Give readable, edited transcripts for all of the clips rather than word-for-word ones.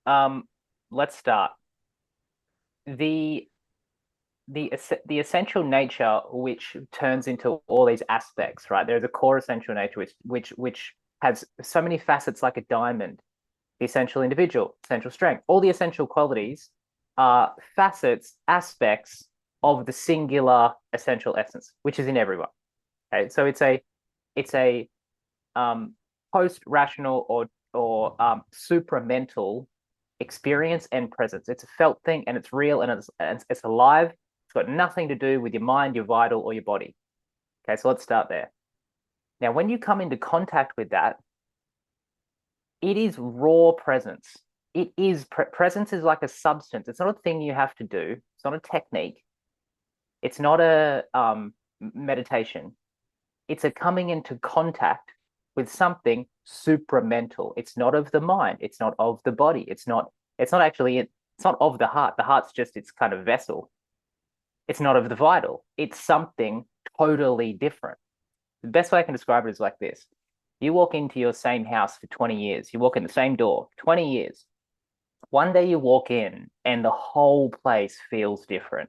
Um, let's start. The the essential nature which turns into all these aspects, right? There's a core essential nature which has so many facets like a diamond. The essential individual, essential strength, all the essential qualities are facets, aspects of the singular essential essence, which is in everyone. Okay, so it's a um, post-rational or supramental experience and presence. It's a felt thing and it's real and it's alive. It's got nothing to do with your mind, your vital, or your body. Okay, so let's start there. Now, when you come into contact with that, it is raw presence. It is presence is like a substance. It's not a thing you have to do. It's not a technique. It's not a meditation. It's a coming into contact with something supramental. It's not of the mind. It's not of the body. It's not actually it's not of the heart. The heart's just its kind of vessel. It's not of the vital. It's something totally different. The best way I can describe it is like this. You walk into your same house for 20 years. You walk in the same door, 20 years. One day you walk in and the whole place feels different.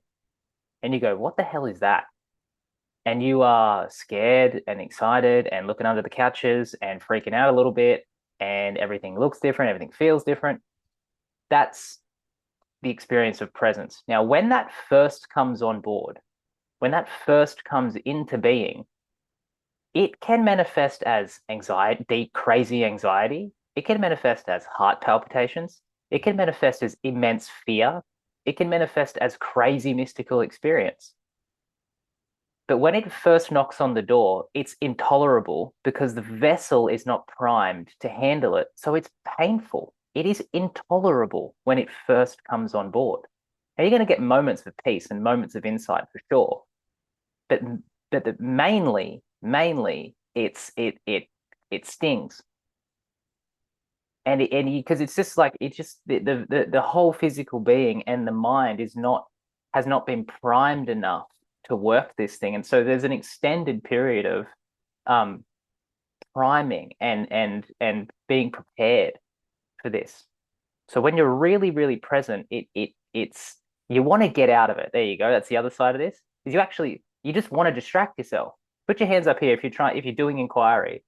And you go, what the hell is that? And you are scared and excited and looking under the couches and freaking out a little bit, and everything looks different, everything feels different. That's the experience of presence. Now, when that first comes on board, when that first comes into being, it can manifest as anxiety, deep, crazy anxiety. It can manifest as heart palpitations. It can manifest as immense fear. It can manifest as crazy mystical experience. But when it first knocks on the door, it's intolerable because the vessel is not primed to handle it. So it's painful. It is intolerable when it first comes on board. Now you're going to get moments of peace and moments of insight for sure. But mainly it stings. And because it's just like it's just the whole physical being and the mind has not been primed enough to work this thing. And so there's an extended period of um, priming and being prepared for this. So when you're really, really present, it's you want to get out of it. There you go. That's the other side of this. Is you just want to distract yourself. Put your hands up here if you're doing inquiry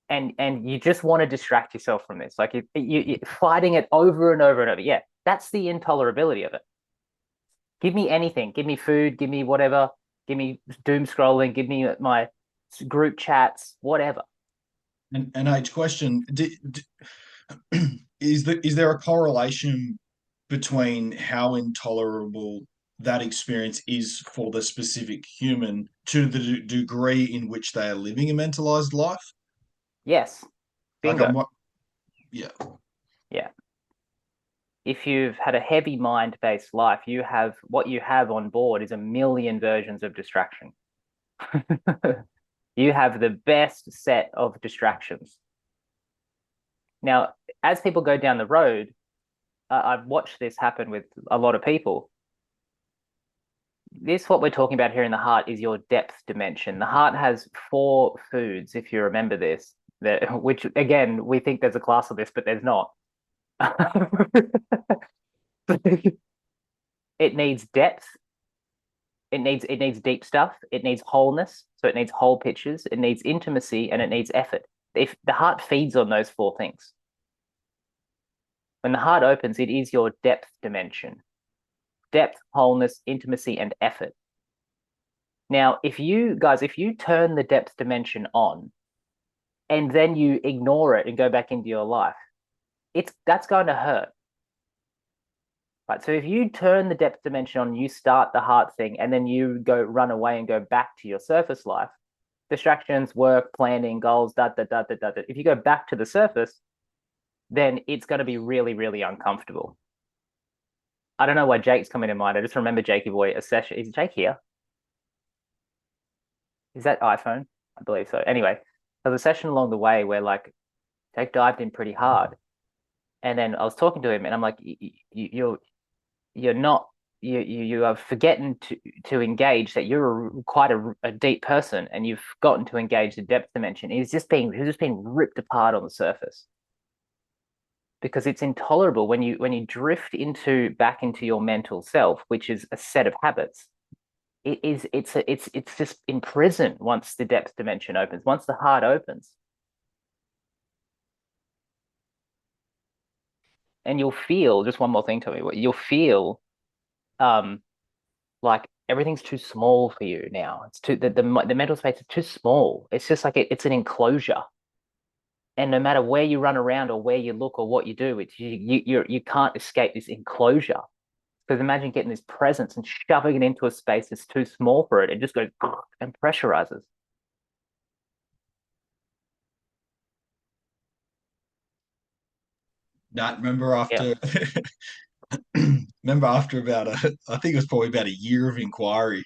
and you just want to distract yourself from this. Like you're fighting it over and over and over. Yeah, that's the intolerability of it. Give me anything. Give me food. Give me whatever. Give me doom scrolling. Give me my group chats. Whatever. And age question: is there a correlation between how intolerable that experience is for the specific human to the degree in which they are living a mentalized life? Yes. Like Bingo. yeah. Yeah. If you've had a heavy mind-based life, what you have on board is a million versions of distraction. You have the best set of distractions. Now, as people go down the road, I've watched this happen with a lot of people. What we're talking about here in the heart is your depth dimension. The heart has four foods, if you remember this, which again, we think there's a class of this, but there's not. It needs depth. It needs deep stuff. It needs wholeness. So it needs whole pictures. It needs intimacy and it needs effort. If the heart feeds on those four things, when the heart opens, it is your depth dimension. Depth, wholeness, intimacy, and effort. Now, if you turn the depth dimension on and then you ignore it and go back into your life, that's going to hurt. Right. So if you turn the depth dimension on, you start the heart thing, and then you go run away and go back to your surface life, distractions, work, planning, goals, da da da da da. If you go back to the surface, then it's going to be really, really uncomfortable. I don't know why Jake's coming to mind. I just remember Jakey boy a session. Is Jake here? Is that iPhone? I believe so. Anyway, there was a session along the way where like Jake dived in pretty hard, and then I was talking to him, and I'm like, you're not you are forgetting to engage that you're quite a deep person, and you've gotten to engage the depth dimension. He's just being ripped apart on the surface. because it's intolerable when you drift into back into your mental self, which is a set of habits. It's just imprisoned once the depth dimension opens, once the heart opens. And you'll feel, just one more thing, Tommy, you'll feel um like everything's too small for you now. It's too the mental space is too small. It's just like it's an enclosure. And no matter where you run around or where you look or what you do, you can't escape this enclosure. Because imagine getting this presence and shoving it into a space that's too small for it. It just goes and pressurizes. That remember Yeah, after remember after about I think it was probably about a year of inquiry,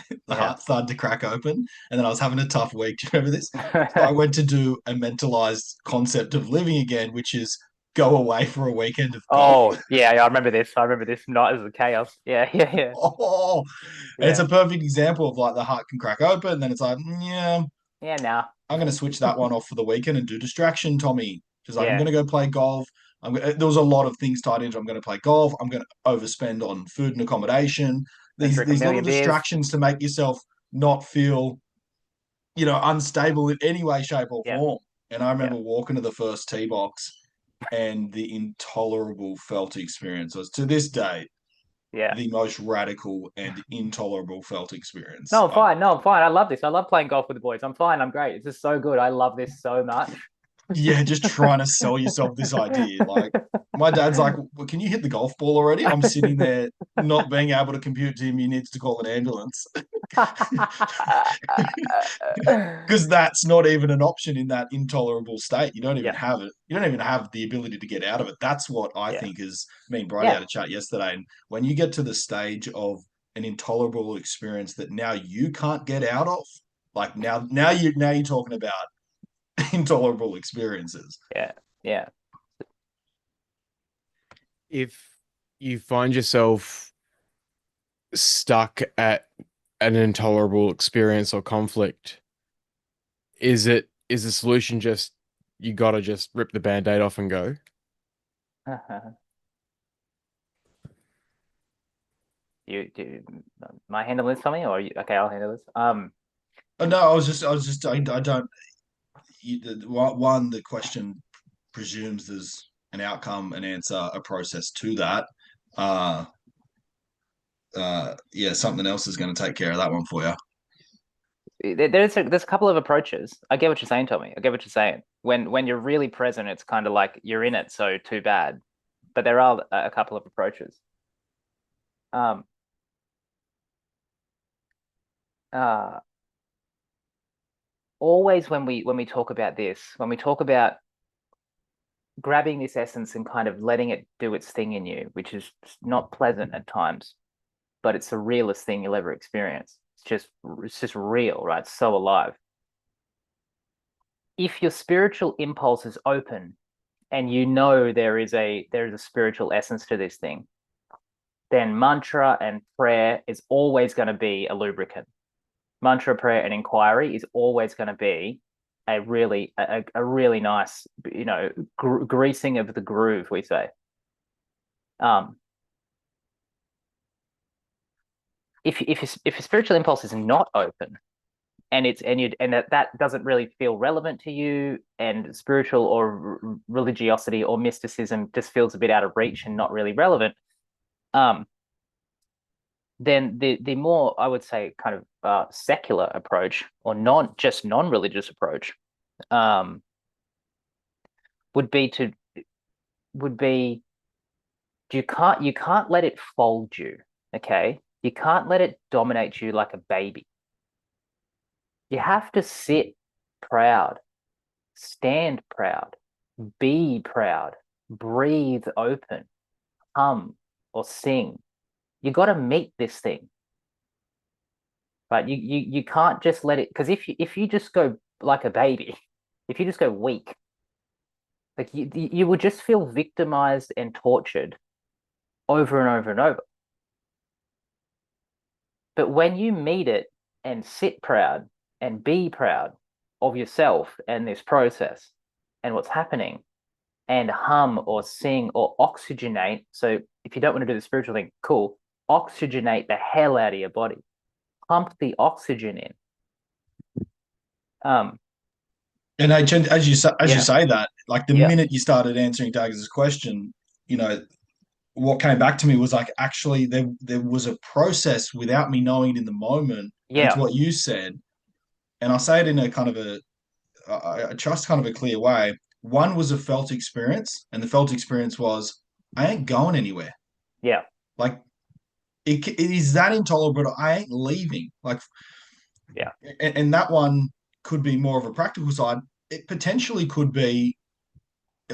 the yeah. heart started to crack open, and then I was having a tough week. Do you remember this? So I went to do a mentalized concept of living again, which is go away for a weekend of golf. Oh, yeah, yeah, I remember this. I remember this night as a chaos. Yeah, yeah, yeah, Oh, and it's yeah, a perfect example of like the heart can crack open, and then it's like, yeah, yeah. Now, I'm going to switch that one off for the weekend and do distraction, Tommy. She's like, I'm going yeah, to go play golf. There was a lot of things tied into. I'm going to play golf. I'm going to overspend on food and accommodation. gonna drink a These little million beers. distractions to make yourself not feel, unstable in any way, shape, or Yeah, form. And I yeah, remember walking to the first tee box, and the intolerable felt experience was to this day yeah. the most radical and intolerable felt experience No, I'm I've fine. No, I'm fine. I love this. I love playing golf with the boys. I'm fine. I'm great. It's just so good. I love this so much. yeah, just trying to sell yourself this idea. Like, my dad's like, well, can you hit the golf ball already? I'm sitting there not being able to compute to him. He needs to call an ambulance because that's not even an option in that intolerable state. You don't even Yeah, have it. You don't even have the ability to get out of it. That's what I yeah, think is. Me and Bridie yeah, had a chat yesterday, and when you get to the stage of an intolerable experience that now you can't get out of, like now you're talking about intolerable experiences. yeah, yeah. If you find yourself stuck at an intolerable experience or conflict, is the solution just you gotta just rip the band-aid off and go? You do my handle this, Tommy, or you, okay? I'll handle this. No, I was just, I don't. One, the question presumes there's an outcome, an answer, a process to that. Uh, yeah, something else is going to take care of that one for you. There's a couple of approaches. I get what you're saying, Tommy. I get what you're saying. When you're really present, it's kind of like you're in it, so too bad. But there are a couple of approaches. Um, uh, Always when we talk about this, when we talk about grabbing this essence and kind of letting it do its thing in you, which is not pleasant at times, but it's the realest thing you'll ever experience. It's just real, right? It's so alive. If your spiritual impulse is open and you know there is a spiritual essence to this thing, then mantra and prayer is always going to be a lubricant. Mantra, prayer, and inquiry is always going to be a really nice, greasing of the groove, we say. Um, if a spiritual impulse is not open, and that doesn't really feel relevant to you, and spiritual or religiosity or mysticism just feels a bit out of reach and not really relevant, um, then the more, I would say, kind of secular approach, or non-religious approach, um, would be to would be you can't let it fold you. Okay, you can't let it dominate you like a baby. You have to sit proud, stand proud, be proud, breathe open, hum or sing. You got to meet this thing, right? You can't just let it, because if you just go like a baby, if you just go weak, like you will just feel victimized and tortured over and over and over. But when you meet it and sit proud and be proud of yourself and this process and what's happening, and hum or sing or oxygenate. So if you don't want to do the spiritual thing, cool, oxygenate the hell out of your body, pump the oxygen in. And as you say that, like the Yeah. minute you started answering Dagger's question, what came back to me was like actually there was a process without me knowing it in the moment, and it's Yeah. what you said, and I say it in a kind of I trust kind of a clear way. One was a felt experience, and the felt experience was I ain't going anywhere. Yeah. Like it is that intolerable. I ain't leaving. Like, yeah, and that one could be more of a practical side. It potentially could be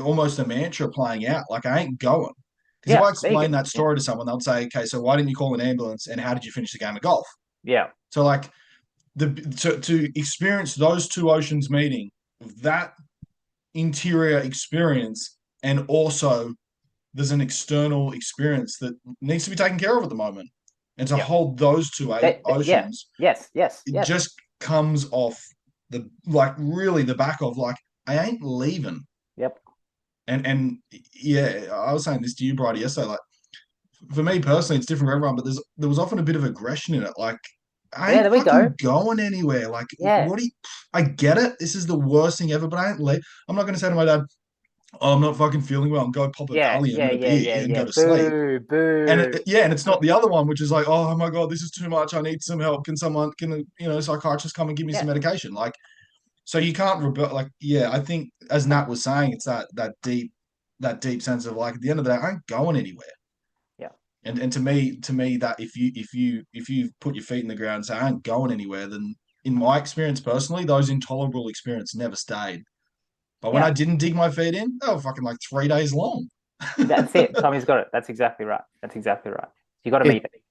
almost a mantra playing out. Like I ain't going. Because if yeah. I There you explain go. that story to someone, they'll say, "Okay, so why didn't you call an ambulance? And how did you finish the game of golf?" Yeah. So like to experience those two oceans meeting, that interior experience, and also there's an external experience that needs to be taken care of at the moment. And to Yeah. hold those two Yeah. oceans, Yes. it just comes off the like really the back of like I ain't leaving. Yep. And yeah, I was saying this to you, Bridie, yesterday. Like for me personally, it's different for everyone, but there was often a bit of aggression in it. Like I Yeah, ain't there we go. fucking going anywhere. Like Yeah. what do you? I get it. This is the worst thing ever, but I ain't leave. I'm not going to say to my dad, "Oh, I'm not fucking feeling well," and go pop a Yeah. Valium Yeah. and a Yeah. beer Yeah. and Yeah. go to sleep. Boo. And Boo. yeah, and it's not the other one, which is like, "Oh my god, this is too much. I need some help. Can a psychiatrist come and give me some Yeah. medication?" Like, so you can't rebut. Like, yeah, I think as Nat was saying, it's that deep sense of like at the end of the day, I ain't going anywhere. Yeah. And to me that if you put your feet in the ground and say I ain't going anywhere, then in my experience personally, those intolerable experiences never stayed. But when Yeah. I didn't dig my feet in, they were fucking like 3 days long. That's it. Tommy's got it. That's exactly right. That's exactly right. You got to meet It it.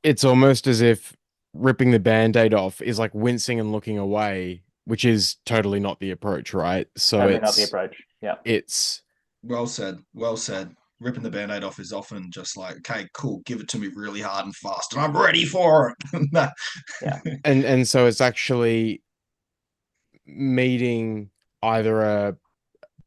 it's almost as if ripping the band-aid off is like wincing and looking away, which is totally not the approach, right? So Totally not the approach. Yeah. it's Well said. Well said. Ripping the band-aid off is often just like, okay, cool, give it to me really hard and fast, and I'm ready for it. Yeah. and so it's actually meeting either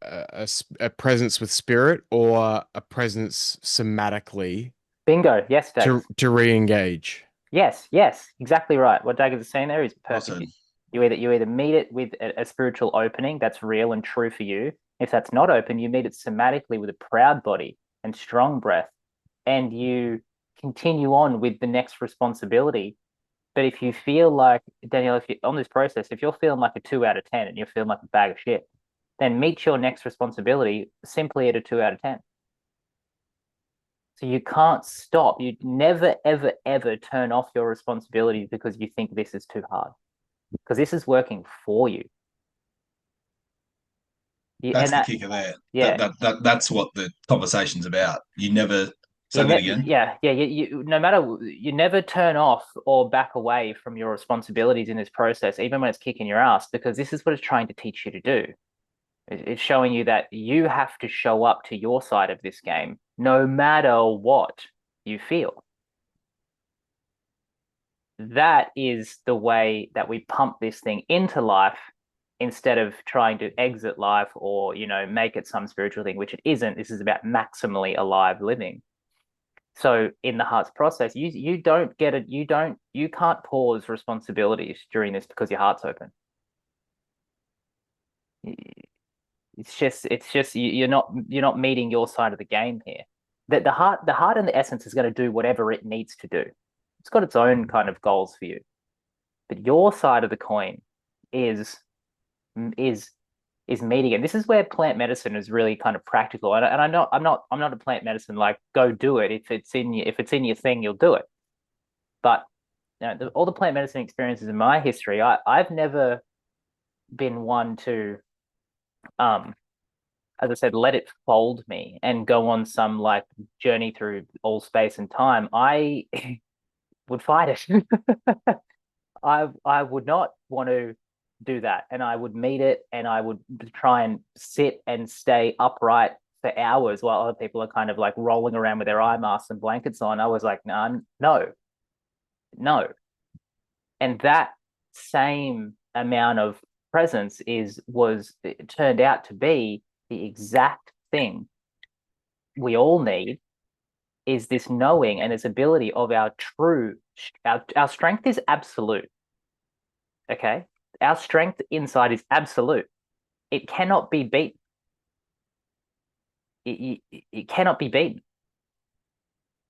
a presence with spirit or a presence somatically Bingo. Yes, Daggers. to re-engage. Yes. Yes. Exactly right. What Daggers is saying there is Well perfect. said. You either meet it with a spiritual opening that's real and true for you. If that's not open, you meet it somatically with a proud body and strong breath, and you continue on with the next responsibility. But if you feel like, Danielle, if you on this process, if you're feeling like a 2 out of 10 and you're feeling like a bag of shit, then meet your next responsibility simply at a 2 out of 10. So you can't stop. You never, ever, ever turn off your responsibilities because you think this is too hard. Because this is working for you. That's And the that, kicker there. yeah, That's what the conversation's about. You never say that again. yeah. No matter, you never turn off or back away from your responsibilities in this process, even when it's kicking your ass, because this is what it's trying to teach you to do. It's showing you that you have to show up to your side of this game, no matter what you feel. That is the way that we pump this thing into life instead of trying to exit life or, make it some spiritual thing, which it isn't. This is about maximally alive living. So in the heart's process, you don't get it. You can't pause responsibilities during this because your heart's open. It's just you're not meeting your side of the game here. That the heart and the essence is going to do whatever it needs to do. It's got its own kind of goals for you, but your side of the coin is is is meeting it. This is where plant medicine is really kind of practical. And I'm not a plant medicine like go do it. If it's in your thing, you'll do it. But all the plant medicine experiences in my history, I've never been one to as I said, let it fold me and go on some like journey through all space and time. I would fight it. I would not want to do that, and I would meet it, and I would try and sit and stay upright for hours while other people are kind of like rolling around with their eye masks and blankets on. I was like, no, no, no, and that same amount of presence it turned out to be the exact thing we all need is this knowing and this ability of our strength is absolute. Okay? Our strength inside is absolute. It cannot be beaten. It cannot be beaten.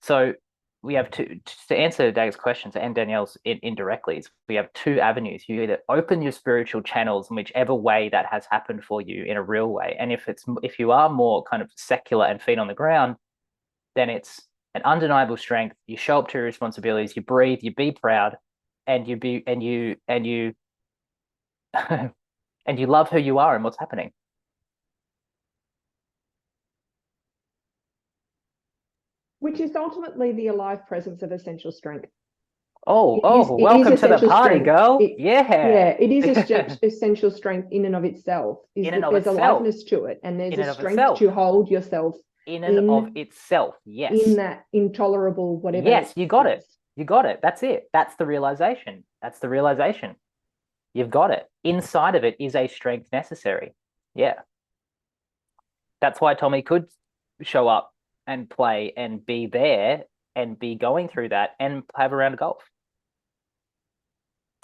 So we have to answer Dag's questions and Danielle's indirectly. We have two avenues. You either open your spiritual channels in whichever way that has happened for you in a real way, and if you are more kind of secular and feet on the ground, then it's an undeniable strength. You show up to your responsibilities. You breathe. You be proud, and you and you love who you are and what's happening. Which is ultimately the alive presence of essential strength. Welcome to the party, strength. girl. Yeah, it is essential strength in and of itself. There's aliveness to it, and there's a strength to hold yourself in and of itself. Yes. In that intolerable whatever. Yes, you got it. You got it. That's it. That's the realization. You've got it. Inside of it is a strength necessary. Yeah. That's why Tommy could show up and play and be there and be going through that and have a round of golf.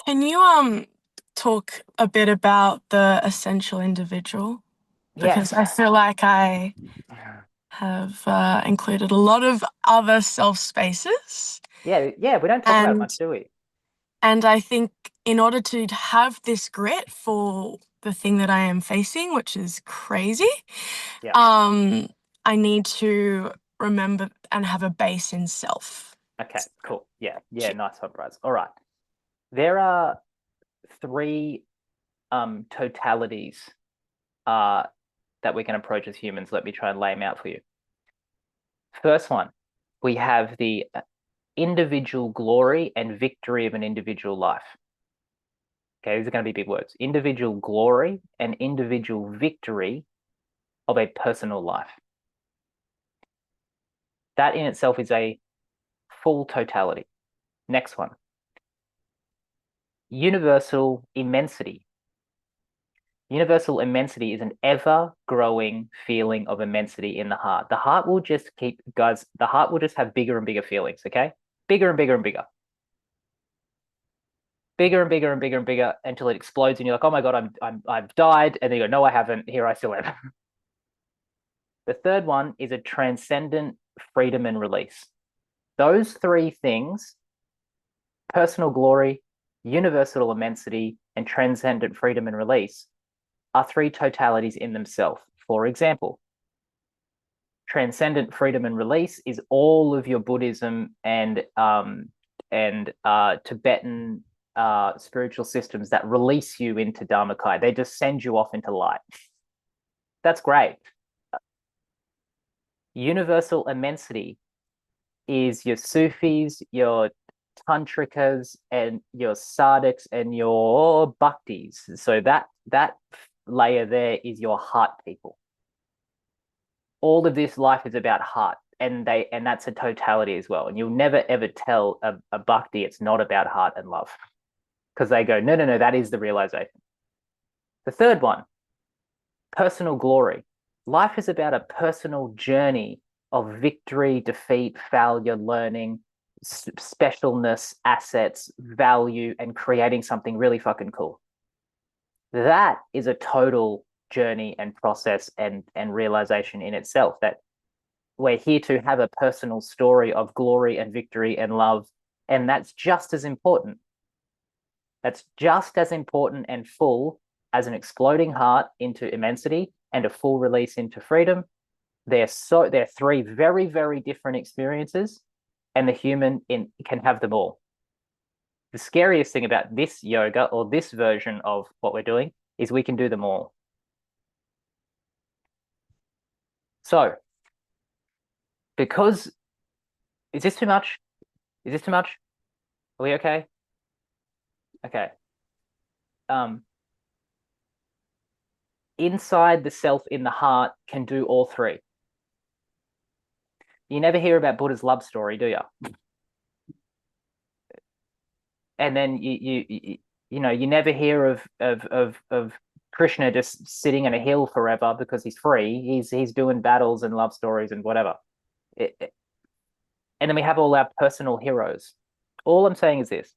Can you talk a bit about the essential individual? Because I feel like I have included a lot of other self spaces. Yeah, we don't talk about it much, do we? And I think in order to have this grit for the thing that I am facing, which is crazy, I need to remember and have a base in self. Okay, cool. Yeah, nice one, Bryce. All right. There are three totalities that we can approach as humans. Let me try and lay them out for you. First one, we have the individual glory and victory of an individual life. Okay, these are going to be big words. Individual glory and individual victory of a personal life. That in itself is a full totality. Next one. Universal immensity. Universal immensity is an ever-growing feeling of immensity in the heart. The heart will just have bigger and bigger feelings, okay? Bigger and bigger and bigger. Bigger and bigger and bigger and bigger until it explodes and you're like, oh my God, I've died. And then you go, no, I haven't. Here I still am. The third one is a transcendent freedom and release. Those three things, personal glory, universal immensity, and transcendent freedom and release, are three totalities in themselves. For example, transcendent freedom and release is all of your Buddhism and Tibetan spiritual systems that release you into Dharmakaya. They just send you off into light. That's great. Universal immensity is your Sufis, your Tantrikas, and your Sadhaks and your Bhaktis. So that layer there is your heart people. All of this life is about heart, and that's a totality as well. And you'll never ever tell a Bhakti it's not about heart and love, because they go, no, that is the realization. The third one, personal glory. Life is about a personal journey of victory, defeat, failure, learning, specialness, assets, value, and creating something really fucking cool. That is a total journey and process and realization in itself, that we're here to have a personal story of glory and victory and love, and that's just as important. That's just as important and full as an exploding heart into immensity and a full release into freedom. They're three very, very different experiences, and the human can have them all. The scariest thing about this yoga, or this version of what we're doing, is we can do them all. So, because, is this too much? Is this too much? Are we okay? Okay. Inside the self in the heart can do all three. You never hear about Buddha's love story, do you? And then you never hear of Krishna just sitting in a hill forever because he's free. He's doing battles and love stories and whatever. And then we have all our personal heroes. All I'm saying is this.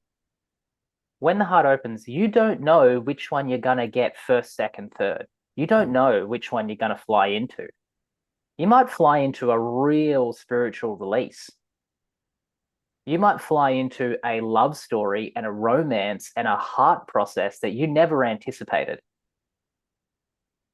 When the heart opens, you don't know which one you're going to get first, second, third. You don't know which one you're going to fly into. You might fly into a real spiritual release. You might fly into a love story and a romance and a heart process that you never anticipated.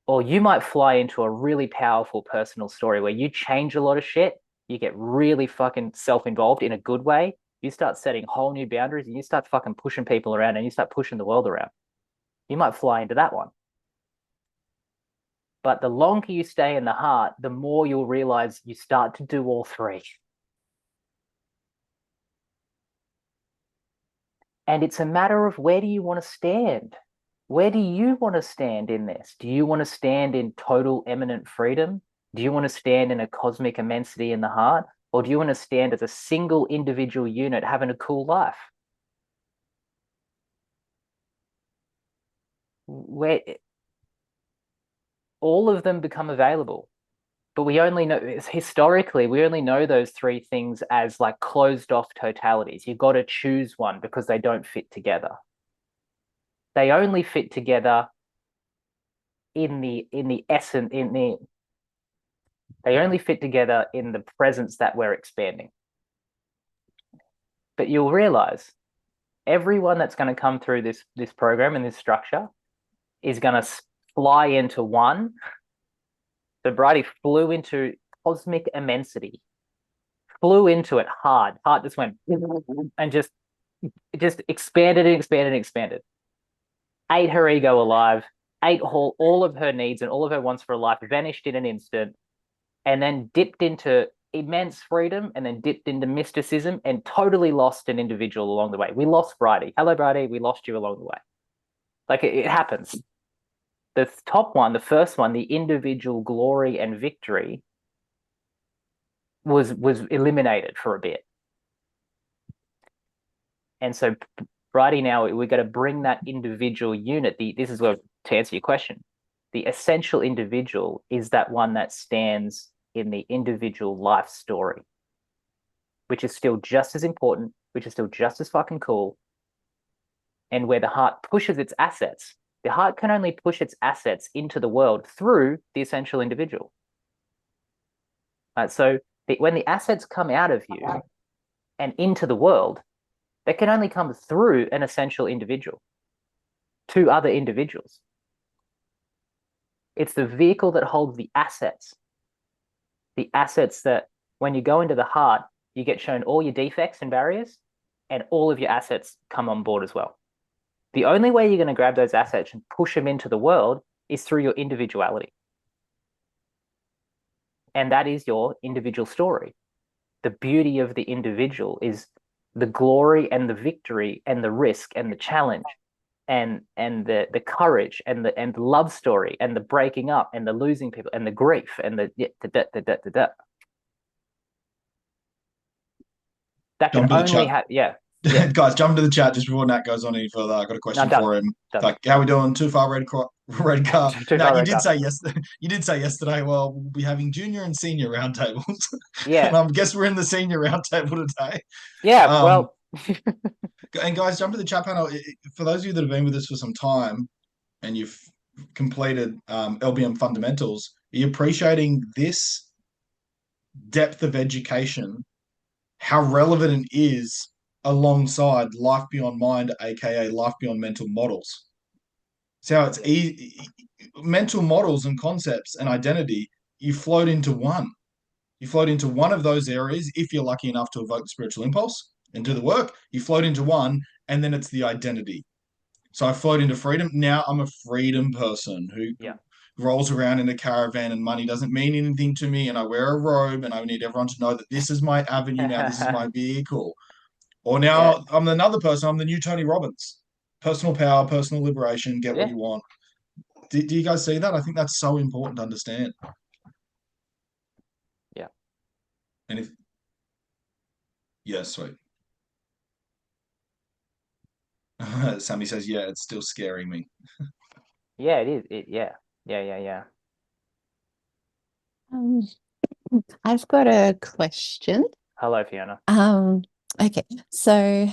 Or you might fly into a really powerful personal story where you change a lot of shit. You get really fucking self-involved in a good way. You start setting whole new boundaries and you start fucking pushing people around and you start pushing the world around. You might fly into that one. But the longer you stay in the heart, the more you'll realize you start to do all three. And it's a matter of where do you want to stand? Where do you want to stand in this? Do you want to stand in total eminent freedom? Do you want to stand in a cosmic immensity in the heart? Or do you want to stand as a single individual unit having a cool life? Where all of them become available. But we only know, historically, we only know those three things as like closed off totalities. You've got to choose one because they don't fit together. They only fit together in the essence, they only fit together in the presence that we're expanding. But you'll realize everyone that's going to come through this program and this structure is going to fly into one. So Bridie flew into cosmic immensity, flew into it hard. Heart just went and just expanded and expanded and expanded. Ate her ego alive, ate all of her needs and all of her wants for life, vanished in an instant, and then dipped into immense freedom and then dipped into mysticism and totally lost an individual along the way. We lost Bridie. Hello, Bridie. We lost you along the way. Like it happens. The top one, the first one, the individual glory and victory was eliminated for a bit. And so Bridie, now we've got to bring that individual unit. This is where, to answer your question, the essential individual is that one that stands in the individual life story, which is still just as important, which is still just as fucking cool, and where the heart pushes its assets. The heart can only push its assets into the world through the essential individual. So when the assets come out of you and into the world, they can only come through an essential individual to other individuals. It's the vehicle that holds the assets that when you go into the heart, you get shown all your defects and barriers, and all of your assets come on board as well. The only way you're going to grab those assets and push them into the world is through your individuality. And that is your individual story. The beauty of the individual is the glory and the victory and the risk and the challenge and the courage and the love story and the breaking up and the losing people and the grief and the that can only have, yeah. Guys, jump into the chat just before Nat goes on any further. I got a question for him. Like, how we doing? Too far red car. Nat, you did say yesterday. You did say yesterday. Well, we'll be having junior and senior roundtables. Yeah, and I guess we're in the senior roundtable today. Yeah, well. And guys, jump to the chat panel. For those of you that have been with us for some time, and you've completed LBM fundamentals, are you appreciating this depth of education? How relevant it is alongside life beyond mind, aka life beyond mental models. So it's mental models and concepts and identity, you float into one. You float into one of those areas if you're lucky enough to evoke the spiritual impulse and do the work. You float into one, and then it's the identity. So I float into freedom. Now I'm a freedom person who rolls around in a caravan, and money doesn't mean anything to me, and I wear a robe, and I need everyone to know that this is my avenue now, this is my vehicle. Or now I'm another person, I'm the new Tony Robbins. Personal power, personal liberation, get what you want. Do you guys see that? I think that's so important to understand. Yeah. And if... Yeah, sweet. Sammy says, yeah, it's still scaring me. Yeah, it is. Yeah. I've got a question. Hello, Fiona. Okay, so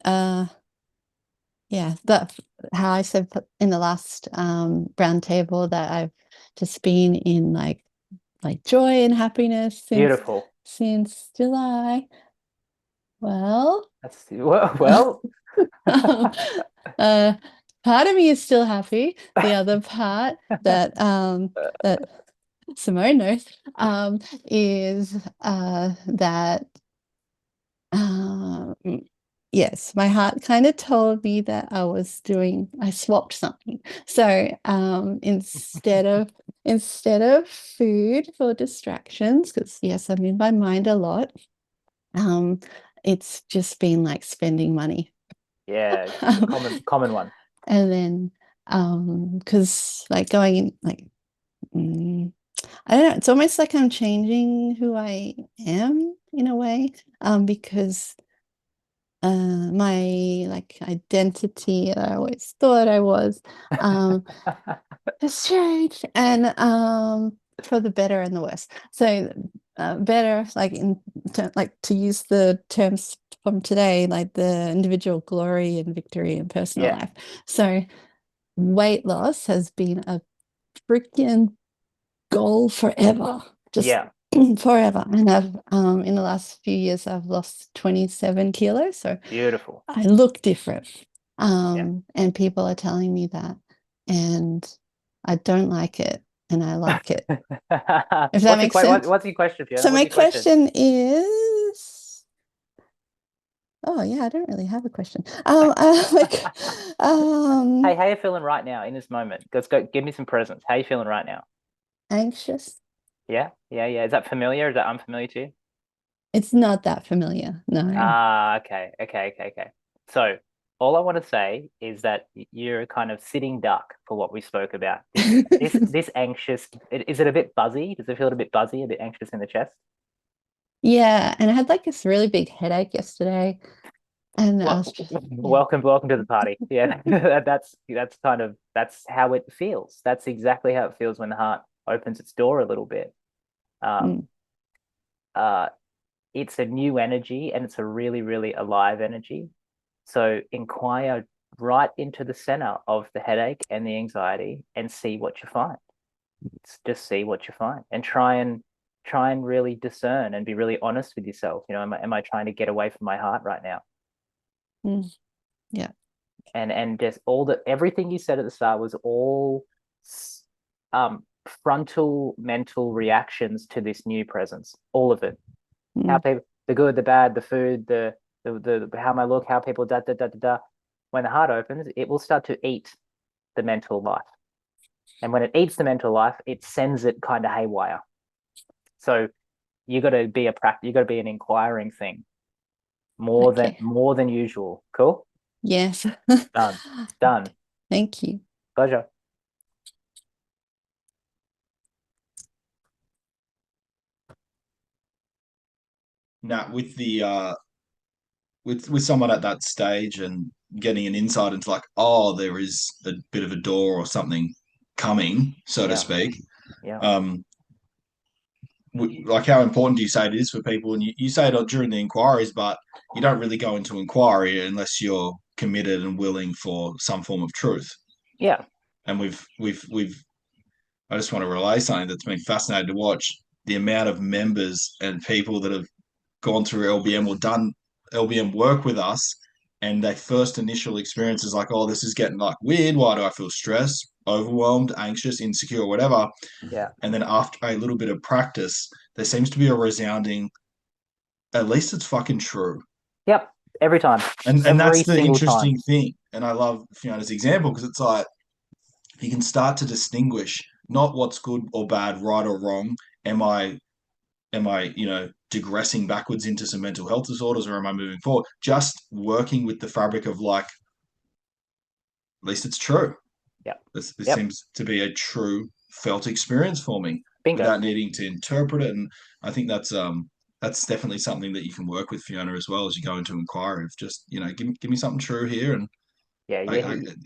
yeah, that how I said in the last round table that I've just been in like joy and happiness Beautiful. since July. Well, That's well. Part of me is still happy. The other part that that Simone knows is that yes, my heart kind of told me that I swapped something. So instead of food for distractions, because yes, I'm in my mind a lot, it's just been like spending money. Yeah, it's a common one. And then because like going in like I don't know, it's almost like I'm changing who I am in a way, because my like identity that I always thought I was has changed, and for the better and the worse. So better, like to use the terms from today, like the individual glory and victory in personal life. So weight loss has been a freaking goal forever, just forever. And I've in the last few years I've lost 27 kilos, so beautiful. I look different, and people are telling me that, and I don't like it and I like it. If that makes sense. What's your question, Fiona? So my question is, oh yeah, I don't really have a question. Like, hey, how you feeling right now in this moment? Let's go. Give me some presents. How you feeling right now? Anxious. Yeah. Is that familiar? Is that unfamiliar to you? It's not that familiar, no. Okay. So all I want to say is that you're a kind of sitting duck for what we spoke about. This anxious, is it a bit buzzy? Does it feel a bit buzzy, a bit anxious in the chest? Yeah, and I had like this really big headache yesterday, and I was just welcome to the party. Yeah, that's how it feels. That's exactly how it feels when the heart opens its door a little bit. It's a new energy, and it's a really, really alive energy. So inquire right into the center of the headache and the anxiety and see what you find. Just see what you find, and try and really discern and be really honest with yourself. You know, am I trying to get away from my heart right now? Yeah. And just everything you said at the start was all frontal mental reactions to this new presence. All of it. How people, the good, the bad, the food, the how I look, how people da. When the heart opens, it will start to eat the mental life. And when it eats the mental life, it sends it kind of haywire. So you got to be an inquiring thing more than usual. Cool? Yes. Done. Thank you. Pleasure. Now, with the with someone at that stage and getting an insight into like, oh, there is a bit of a door or something coming, so to speak. Like, how important do you say it is for people? And you say it during the inquiries, but you don't really go into inquiry unless you're committed and willing for some form of truth. Yeah. And I just want to relay something that's been fascinating to watch: the amount of members and people that have gone through LBM or done LBM work with us, and their first initial experience is like, oh, this is getting like weird. Why do I feel stressed, overwhelmed, anxious, insecure, whatever? Yeah. And then after a little bit of practice, there seems to be a resounding, at least it's fucking true. Yep. Every time. And that's the interesting thing. And I love Fiona's example because it's like you can start to distinguish not what's good or bad, right or wrong. Am I, digressing backwards into some mental health disorders, or am I moving forward? Just working with the fabric of like, at least it's true. Yeah. This seems to be a true felt experience for me. Bingo. Without needing to interpret it. And I think that's definitely something that you can work with, Fiona, as well, as you go into inquiry of just, give me something true here, and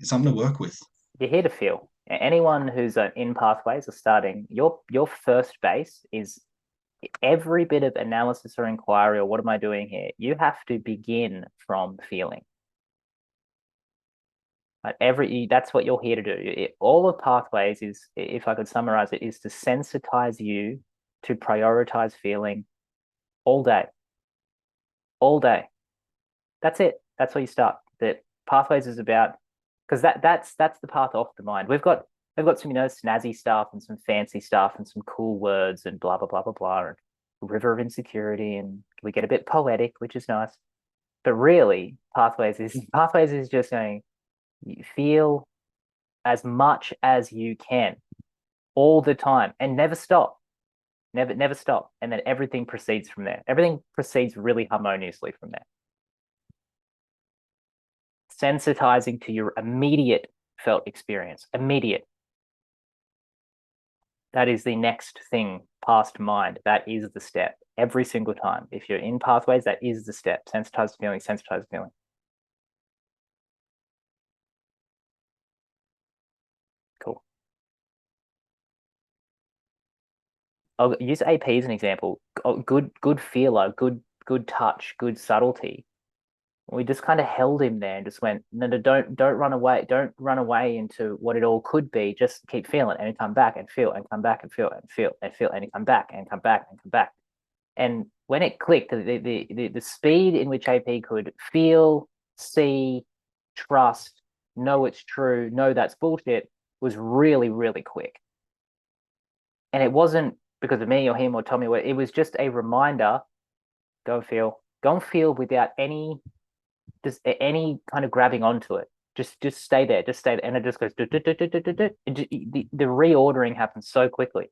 something to work with. You're here to feel. Anyone who's in pathways or starting, your first base is every bit of analysis or inquiry or what am I doing here? You have to begin from feeling. Right? That's what you're here to do. All of pathways is, if I could summarize it, is to sensitize you to prioritize feeling all day. All day. That's it. That's where you start. That pathways is about, because that's the path off the mind. We've got some, snazzy stuff and some fancy stuff and some cool words and blah blah blah blah blah, and river of insecurity, and we get a bit poetic, which is nice. But really, pathways is just saying, you feel as much as you can all the time and never stop. Never stop. And then everything proceeds from there. Everything proceeds really harmoniously from there. Sensitizing to your immediate felt experience. Immediate. That is the next thing past mind. That is the step every single time. If you're in pathways, that is the step. Sensitize feeling, sensitize feeling. Cool. I'll use AP as an example. Good feeler, good touch, good subtlety. We just kind of held him there and just went, no, don't run away. Don't run away into what it all could be. Just keep feeling and come back and feel and come back and feel and feel and feel and come back and come back and come back. And when it clicked, the speed in which AP could feel, see, trust, know it's true, know that's bullshit, was really, really quick. And it wasn't because of me or him or Tommy. It was just a reminder, go and feel without any kind of grabbing onto it. Just stay there, and it just goes. The reordering happens so quickly.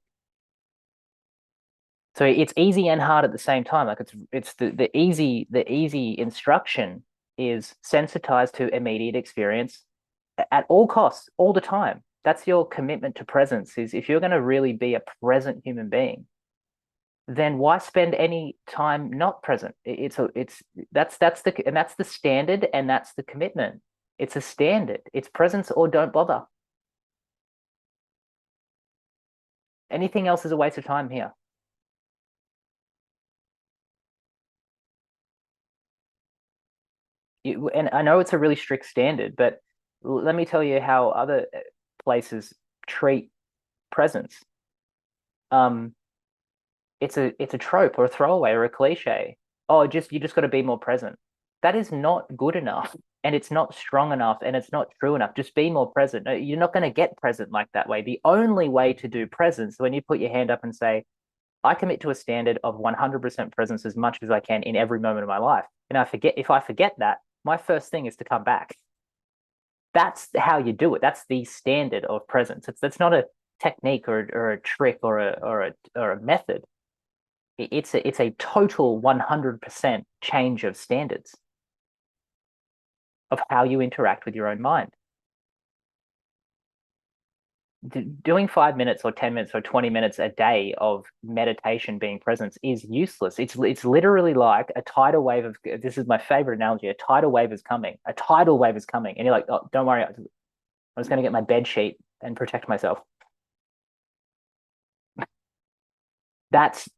So it's easy and hard at the same time. Like it's the easy instruction is sensitized to immediate experience at all costs, all the time. That's your commitment to presence. Is if you're going to really be a present human being, then why spend any time not present? That's the standard, and that's the commitment. It's a standard. It's presence or don't bother. Anything else is a waste of time here. And I know it's a really strict standard, but let me tell you how other places treat presence. It's a trope or a throwaway or a cliche. Oh, you just got to be more present. That is not good enough, and it's not strong enough, and it's not true enough. Just be more present. No, you're not going to get present like that way. The only way to do presence, when you put your hand up and say, I commit to a standard of 100% presence as much as I can in every moment of my life. And if I forget that, my first thing is to come back. That's how you do it. That's the standard of presence. That's not a technique or a trick or a method. It's a total 100% change of standards of how you interact with your own mind. Doing 5 minutes or 10 minutes or 20 minutes a day of meditation being present is useless. It's literally like a tidal wave of, this is my favorite analogy, a tidal wave is coming. A tidal wave is coming. And you're like, oh, don't worry, I'm just going to get my bed sheet and protect myself. That's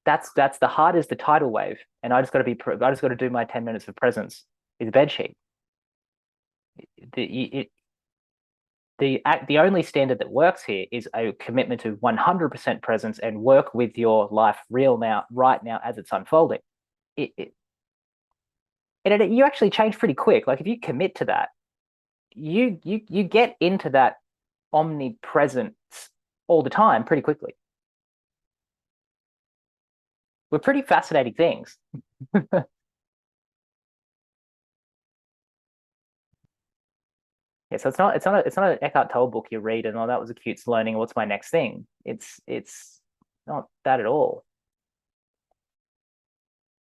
the heart is the tidal wave, and I just got to do my 10 minutes of presence with a bed sheet. The only standard that works here is a commitment to 100% presence and work with your life right now as it's unfolding. You actually change pretty quick. Like if you commit to that, you get into that omnipresence all the time pretty quickly. We're pretty fascinating things. Yeah, so it's not an Eckart Tolle book you read and, oh, that was a cute learning, what's my next thing? It's not that at all.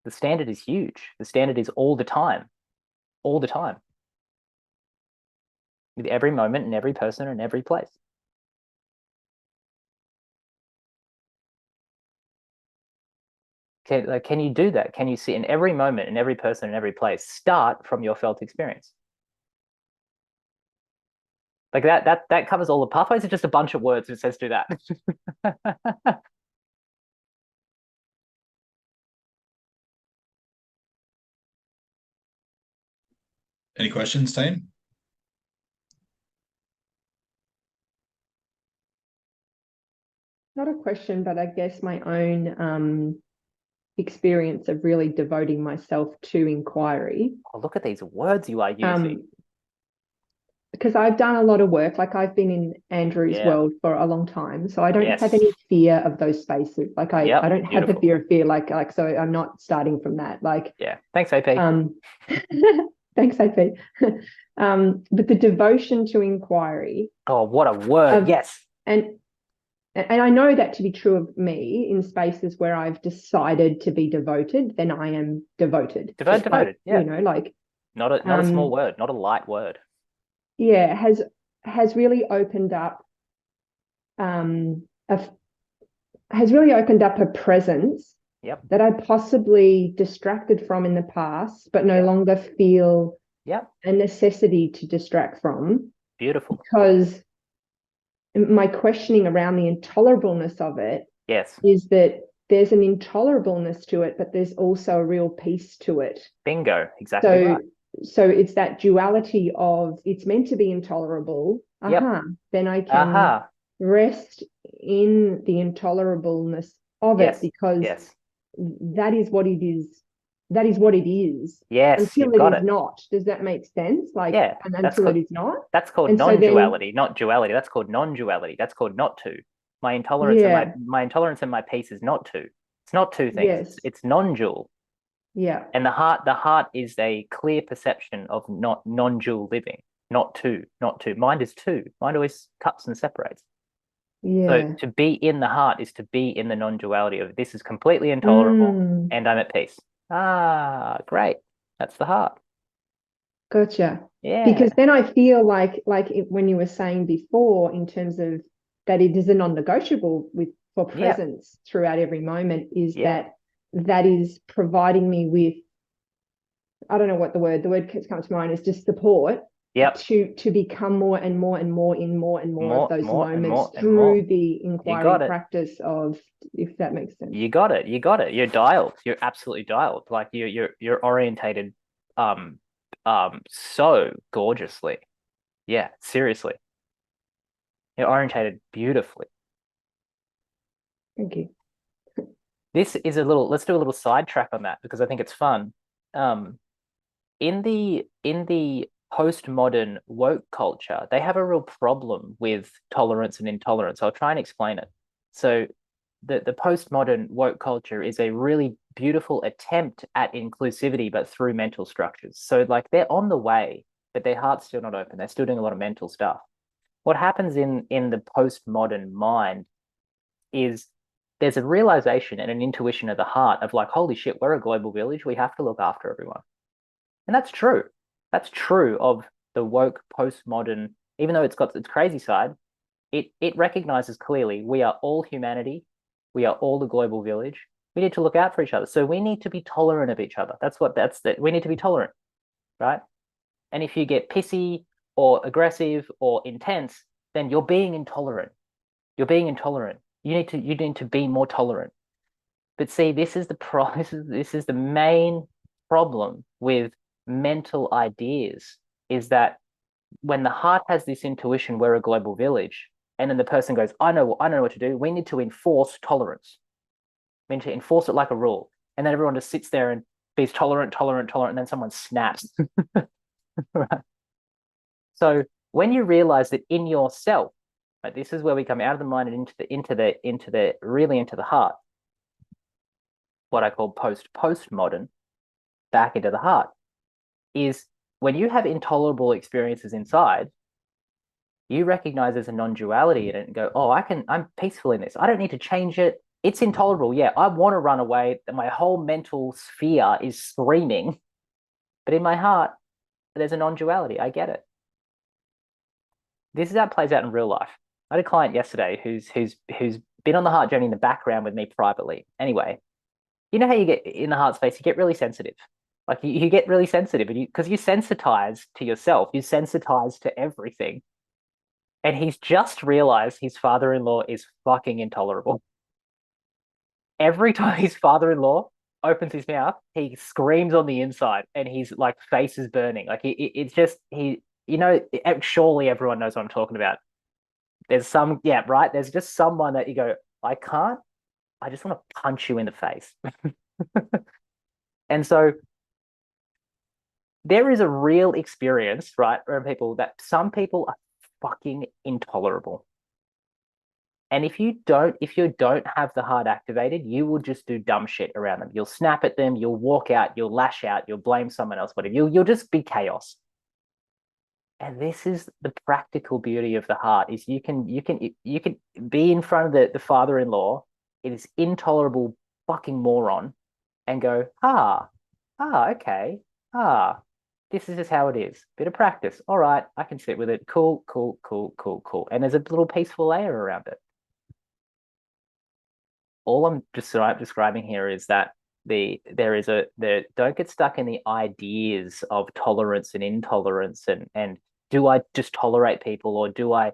The standard is huge. The standard is all the time. All the time. With every moment and every person and every place. Can you do that? Can you see in every moment, in every person, in every place, start from your felt experience? Like that covers all the pathways. It's just a bunch of words. It says do that. Any questions, team? Not a question, but I guess my own experience of really devoting myself to inquiry. Oh, look at these words you are using. Because I've done a lot of work, like I've been in Andrew's world for a long time, so I don't have any fear of those spaces. Like I don't have the fear of fear, like so I'm not starting from that. Like thanks, AP. Thanks, AP. But the devotion to inquiry. Oh, what a word! Yes, and I know that to be true of me in spaces where I've decided to be devoted, then I am devoted. Devoted, like, yeah. You know, like not a small word, not a light word. Yeah, has really opened up a presence that I possibly distracted from in the past, but no longer feel a necessity to distract from. Beautiful. Because my questioning around the intolerableness of it is that there's an intolerableness to it, but there's also a real peace to it. Bingo, exactly right. So it's that duality of it's meant to be intolerable. Then I can rest in the intolerableness of it because that is what it is. That is what it is. Yes, until it is not. Does that make sense? Like, and until it is not. That's called non-duality, not duality. That's called non-duality. That's called not to. My intolerance and my intolerance and my peace is not to. It's not two things. It's non-dual. Yeah. And the heart is a clear perception of not non-dual living, not two. Mind is two. Mind always cuts and separates. Yeah. So to be in the heart is to be in the non-duality of this is completely intolerable and I'm at peace. Great. That's the heart. Gotcha. Yeah. Because then I feel like when you were saying before in terms of that it is a non-negotiable for presence throughout every moment is that is providing me with, I don't know what the word keeps coming to mind is just support to become more and more and more in more and more of those moments through the inquiry practice of, if that makes sense. You got it. You're dialed. You're absolutely dialed. Like you're orientated so gorgeously. Yeah, seriously. You're orientated beautifully. Thank you. This is let's do a little sidetrack on that because I think it's fun. In the postmodern woke culture, they have a real problem with tolerance and intolerance. I'll try and explain it. So the postmodern woke culture is a really beautiful attempt at inclusivity, but through mental structures. So like they're on the way, but their heart's still not open. They're still doing a lot of mental stuff. What happens in the postmodern mind is there's a realization and an intuition of the heart of like, holy shit, we're a global village. We have to look after everyone. And that's true. That's true of the woke postmodern, even though it's got its crazy side, it recognizes clearly we are all humanity. We are all the global village. We need to look out for each other. So we need to be tolerant of each other. We need to be tolerant, right? And if you get pissy or aggressive or intense, then you're being intolerant. You're being intolerant. You need to be more tolerant. But see, this is the main problem with mental ideas is that when the heart has this intuition, we're a global village, and then the person goes, I know what to do. We need to enforce tolerance. We need to enforce it like a rule. And then everyone just sits there and be tolerant, and then someone snaps. Right? So when you realize that in yourself, right, this is where we come out of the mind and into the heart, what I call postmodern, back into the heart, is when you have intolerable experiences inside, you recognize there's a non-duality in it and go, oh, I'm peaceful in this. I don't need to change it. It's intolerable. Yeah, I want to run away. My whole mental sphere is screaming. But in my heart, there's a non-duality. I get it. This is how it plays out in real life. I had a client yesterday who's been on the heart journey in the background with me privately. Anyway, you know how you get in the heart space, you get really sensitive. Like you get really sensitive because you sensitize to yourself. You sensitize to everything. And he's just realized his father-in-law is fucking intolerable. Every time his father-in-law opens his mouth, he screams on the inside, and his like face is burning. Like it's just surely everyone knows what I'm talking about. There's some, yeah, right. There's just someone that you go, I can't. I just want to punch you in the face. And so there is a real experience, right, where people that some people are fucking intolerable. And if you don't have the heart activated, you will just do dumb shit around them. You'll snap at them, you'll walk out, you'll lash out, you'll blame someone else, whatever. You'll just be chaos. And this is the practical beauty of the heart: is you can be in front of the father-in-law, it is intolerable fucking moron, and go, okay, this is just how it is. Bit of practice. All right, I can sit with it. Cool. And there's a little peaceful layer around it. All I'm just describing here is that don't get stuck in the ideas of tolerance and intolerance and do I just tolerate people, or do I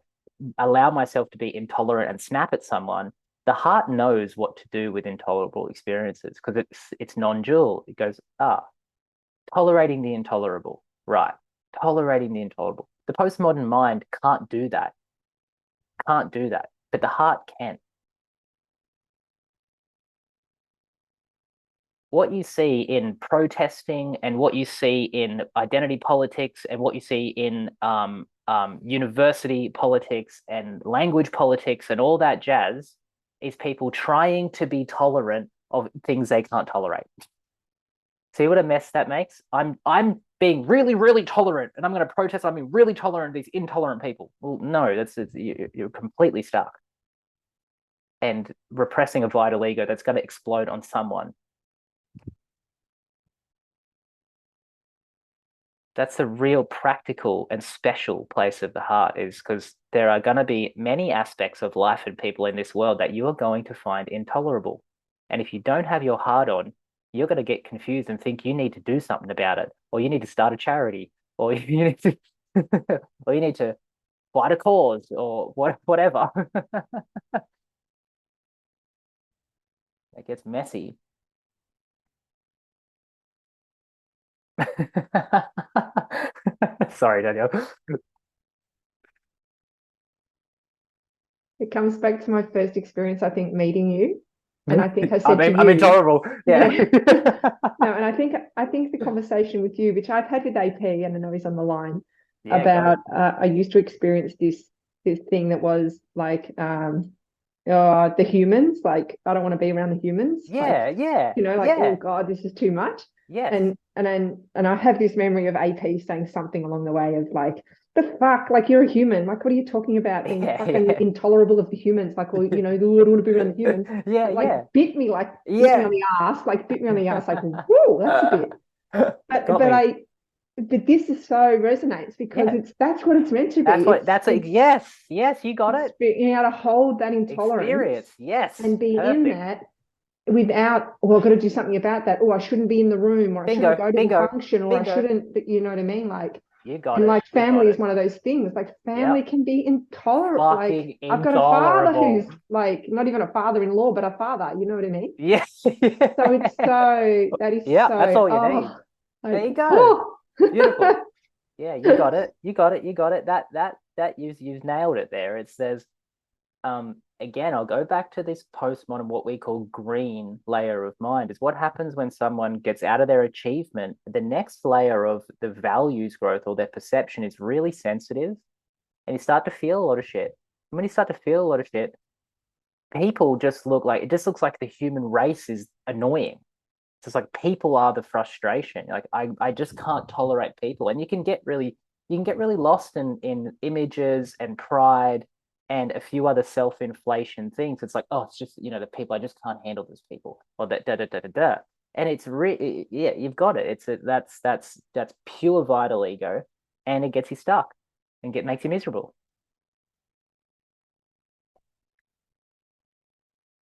allow myself to be intolerant and snap at someone? The heart knows what to do with intolerable experiences because it's non-dual. It goes, tolerating the intolerable, right? Tolerating the intolerable. The postmodern mind can't do that. But the heart can. What you see in protesting and what you see in identity politics and what you see in university politics and language politics and all that jazz is people trying to be tolerant of things they can't tolerate. See what a mess that makes? I'm being really, really tolerant, and I'm going to protest. I'm being really tolerant of these intolerant people. Well, no, you're completely stuck and repressing a vital ego that's going to explode on someone. That's the real practical and special place of the heart, is because there are going to be many aspects of life and people in this world that you are going to find intolerable. And if you don't have your heart on, you're going to get confused and think you need to do something about it, or you need to start a charity, or you need to, or you need to fight a cause, or whatever. It gets messy. Sorry, Danielle. It comes back to my first experience, I think, meeting you. And I think I said to you, I'm intolerable. Yeah. No, and I think the conversation with you, which I've had with AP, and I know he's on the line, Yeah, about I used to experience this thing that was like the humans, like I don't want to be around the humans. Yeah, like, yeah. Oh God, this is too much. Yes. And I have this memory of AP saying something along the way of like, the fuck, like you're a human, like what are you talking about, being fucking intolerable of the humans, like, or I don't want to be around the humans. Yeah, like, yeah. bit me on the ass, like whoa, that's a bit. But this is so resonates because that's what it's meant to be. Yes, you got it. Being able to hold that intolerance, experience, yes, and be in that without, I've got to do something about that. I shouldn't be in the room, or I shouldn't go to the function, or I shouldn't, you know what I mean? Like, you got and it. Like family is one of those things. Like family can be intolerant. Fucking I've got a father who's like not even a father-in-law, but a father. You know what I mean? Yes. So it's that is that's all you need. There you go. Beautiful. Yeah, you got it. That you've nailed it there. It says, again, I'll go back to this postmodern, what we call green layer of mind, is what happens when someone gets out of their achievement. The next layer of the values growth or their perception is really sensitive, and you start to feel a lot of shit. And when you start to feel a lot of shit, people just looks like the human race is annoying. It's just like people are the frustration. Like I just can't tolerate people, and you can get really lost in images and pride and a few other self-inflation things. It's like, it's just the people, I just can't handle those people, or that da. And it's you've got it. That's pure vital ego, and it gets you stuck and makes you miserable.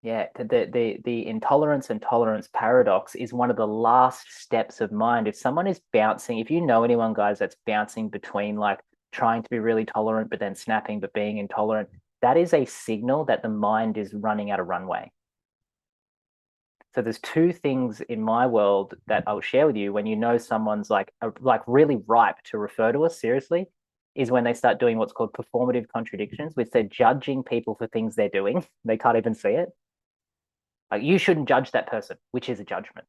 Yeah, the intolerance and tolerance paradox is one of the last steps of mind. If someone is bouncing, if you know anyone, guys, that's bouncing between like trying to be really tolerant, but then snapping, but being intolerant, that is a signal that the mind is running out of runway. So there's two things in my world that I'll share with you when you know someone's like really ripe to refer to us seriously, is when they start doing what's called performative contradictions, which they're judging people for things they're doing. They can't even see it. Like, you shouldn't judge that person, which is a judgment.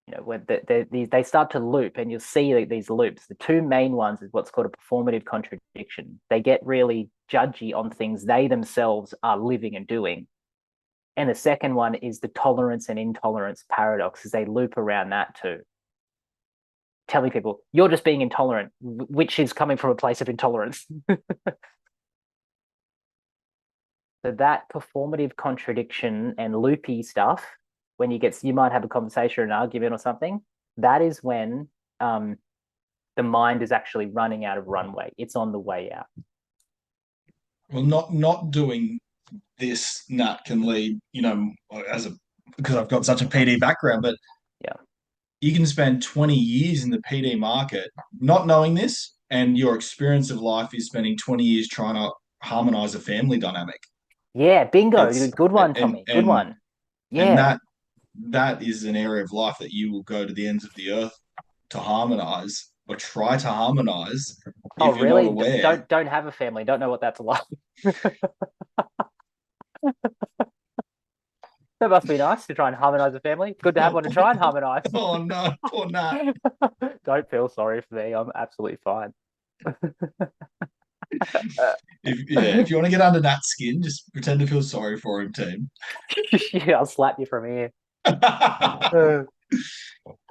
You know, when they start to loop, and you'll see these loops. The two main ones is what's called a performative contradiction. They get really judgy on things they themselves are living and doing. And the second one is the tolerance and intolerance paradox, as they loop around that too. Telling people, you're just being intolerant, which is coming from a place of intolerance. So that performative contradiction and loopy stuff, when you might have a conversation or an argument or something, that is when the mind is actually running out of runway. It's on the way out. Well, not doing this, Nat, can lead, because I've got such a PD background, but yeah, you can spend 20 years in the PD market not knowing this, and your experience of life is spending 20 years trying to harmonize a family dynamic. Yeah, bingo. Good one, Tommy. Good one. Yeah. And that is an area of life that you will go to the ends of the earth to harmonize, or try to harmonize. Oh, if you're really? not aware. Don't have a family. Don't know what that's like. That must be nice to try and harmonize a family. Good to have one to try and harmonize. Oh no, poor Nat. Don't feel sorry for me. I'm absolutely fine. If you want to get under Nat's skin, just pretend to feel sorry for him, team. Yeah, I'll slap you from here.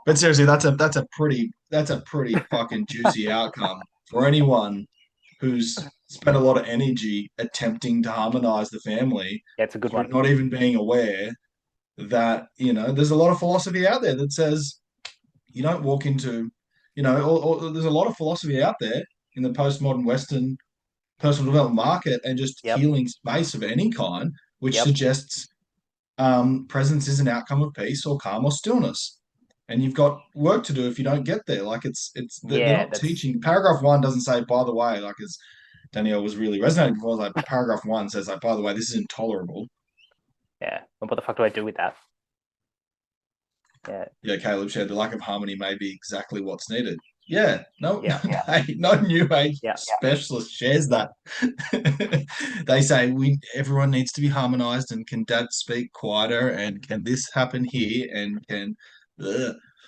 But seriously, that's a pretty fucking juicy outcome for anyone who's spent a lot of energy attempting to harmonize the family. Yeah, it's a good one. Not even being aware that, there's a lot of philosophy out there that says you don't walk into, or there's a lot of philosophy out there in the postmodern Western personal development market and just healing space of any kind, which suggests presence is an outcome of peace or calm or stillness. And you've got work to do if you don't get there. Like they're not teaching. Paragraph 1 doesn't say, by the way, like, as Danielle was really resonating before, like paragraph 1 says, like, by the way, this is intolerable. Yeah. Well, what the fuck do I do with that? Yeah. Yeah, Caleb shared the lack of harmony may be exactly what's needed. Yeah, no, no new age specialist shares that. They say everyone needs to be harmonized, and can dad speak quieter, and can this happen here, and can.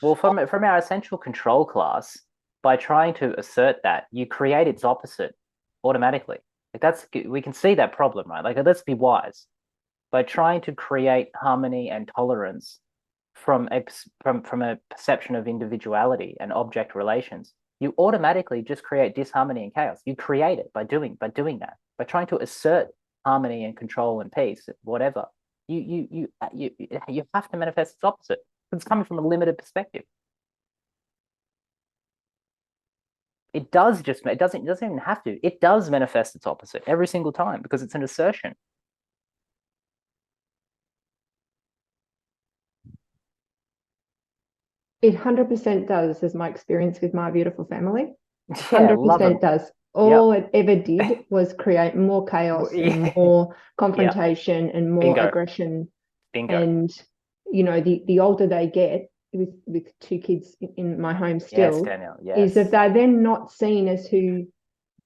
Well, from our essential control class, by trying to assert that, you create its opposite automatically. Like, we can see that problem, right? Like, let's be wise. By trying to create harmony and tolerance from a perception of individuality and object relations, you automatically just create disharmony and chaos. You create it by doing that. By trying to assert harmony and control and peace, whatever, you have to manifest its opposite. It's coming from a limited perspective. It doesn't even have to. It does manifest its opposite every single time, because it's an assertion. It 100% does, is my experience with my beautiful family. 100% does. All it ever did was create more chaos and more confrontation and more aggression. Bingo. And, the older they get, with two kids in my home still, is that they're then not seen as who,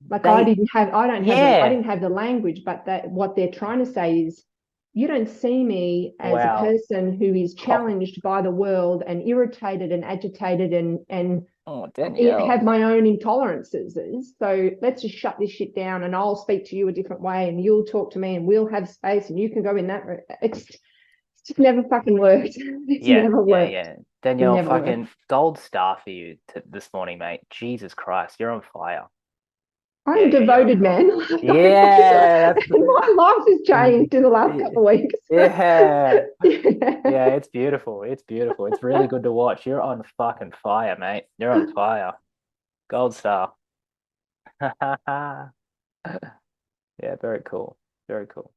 like, I didn't have the language, but what they're trying to say is, you don't see me as a person who is challenged by the world and irritated and agitated and have my own intolerances. So let's just shut this shit down, and I'll speak to you a different way, and you'll talk to me, and we'll have space, and you can go in that room. It's just never fucking worked. Never worked. Yeah. Danielle, fucking gold star for you this morning, mate. Jesus Christ, you're on fire. I'm a devoted man. Yeah. My life has changed in the last couple of weeks. Yeah, it's beautiful. It's beautiful. It's really good to watch. You're on fucking fire, mate. You're on fire. Gold star. Yeah, very cool. Very cool.